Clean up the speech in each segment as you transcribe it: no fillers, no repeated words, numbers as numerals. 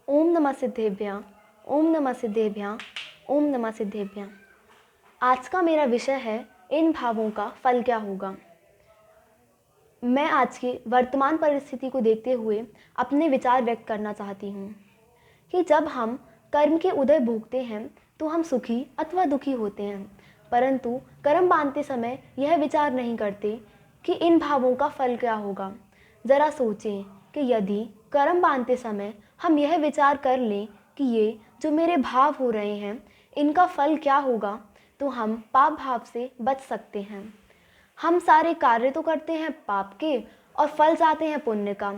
ओम नमः सिद्धेभ्यां, ओम नमः सिद्धेभ्यां, ओम नमः सिद्धेभ्यां। आज का मेरा विषय है इन भावों का फल क्या होगा। मैं आज की वर्तमान परिस्थिति को देखते हुए अपने विचार व्यक्त करना चाहती हूँ कि जब हम कर्म के उदय भोगते हैं तो हम सुखी अथवा दुखी होते हैं, परंतु कर्म बांधते समय यह विचार नहीं करते कि इन भावों का फल क्या होगा। ज़रा सोचें कि यदि कर्म बांधते समय हम यह विचार कर लें कि ये जो मेरे भाव हो रहे हैं इनका फल क्या होगा, तो हम पाप भाव से बच सकते हैं। हम सारे कार्य तो करते हैं पाप के और फल चाहते हैं पुण्य का।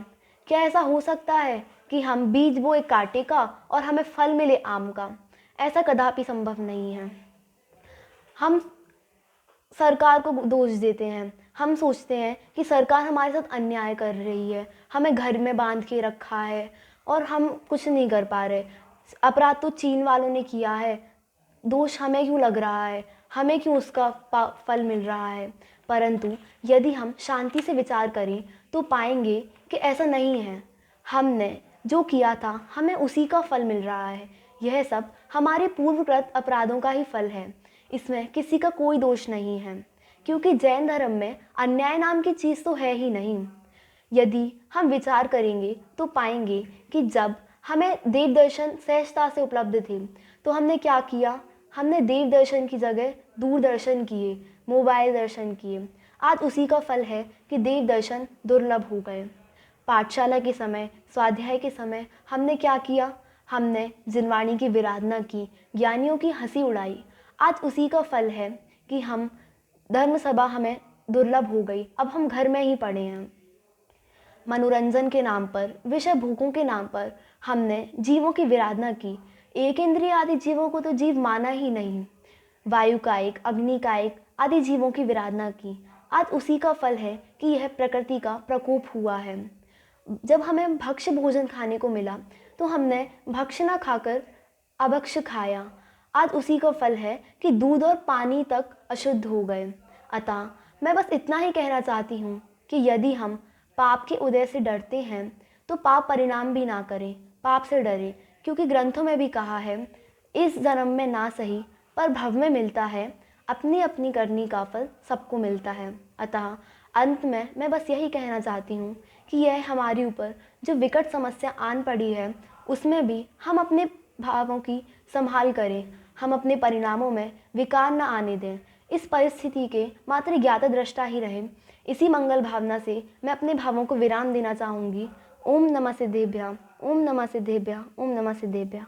क्या ऐसा हो सकता है कि हम बीज बोए कांटे का और हमें फल मिले आम का? ऐसा कदापि संभव नहीं है। हम सरकार को दोष देते हैं। हम सोचते हैं कि सरकार हमारे साथ अन्याय कर रही है, हमें घर में बांध के रखा है और हम कुछ नहीं कर पा रहे। अपराध तो चीन वालों ने किया है, दोष हमें क्यों लग रहा है, हमें क्यों उसका फल मिल रहा है? परंतु यदि हम शांति से विचार करें तो पाएंगे कि ऐसा नहीं है। हमने जो किया था हमें उसी का फल मिल रहा है। यह सब हमारे पूर्वकृत अपराधों का ही फल है। इसमें किसी का कोई दोष नहीं है, क्योंकि जैन धर्म में अन्याय नाम की चीज़ तो है ही नहीं। यदि हम विचार करेंगे तो पाएंगे कि जब हमें देव दर्शन सहजता से उपलब्ध थे तो हमने क्या किया? हमने देव दर्शन की जगह दूरदर्शन किए, मोबाइल दर्शन किए। आज उसी का फल है कि देव दर्शन दुर्लभ हो गए। पाठशाला के समय, स्वाध्याय के समय हमने क्या किया? हमने जिनवाणी की विराधना की, ज्ञानियों की हंसी उड़ाई। आज उसी का फल है कि हम धर्म सभा हमें दुर्लभ हो गई, अब हम घर में ही पड़े हैं। मनोरंजन के नाम पर, विषय भोगों के नाम पर हमने जीवों की विराधना की। एक इंद्रिय आदि जीवों को तो जीव माना ही नहीं। वायु कायिक, अग्नि कायिक आदि जीवों की विराधना की। आज उसी का फल है कि यह प्रकृति का प्रकोप हुआ है। जब हमें भक्ष्य भोजन खाने को मिला तो हमने भक्ष्य न खाकर अभक्ष्य खाया। आज उसी का फल है कि दूध और पानी तक अशुद्ध हो गए। अतः मैं बस इतना ही कहना चाहती हूँ कि यदि हम पाप के उदय से डरते हैं तो पाप परिणाम भी ना करें, पाप से डरें, क्योंकि ग्रंथों में भी कहा है इस जन्म में ना सही पर भव में मिलता है, अपनी अपनी करनी का फल सबको मिलता है। अतः अंत में मैं बस यही कहना चाहती हूँ कि यह हमारे ऊपर जो विकट समस्या आन पड़ी है उसमें भी हम अपने भावों की संभाल करें, हम अपने परिणामों में विकार न आने दें, इस परिस्थिति के मात्र ज्ञाता दृष्टा ही रहें। इसी मंगल भावना से मैं अपने भावों को विराम देना चाहूँगी। ओम नमः सिद्धेभ्यां, ओम नमः सिद्धेभ्यां, ओम नमः सिद्धेभ्यां।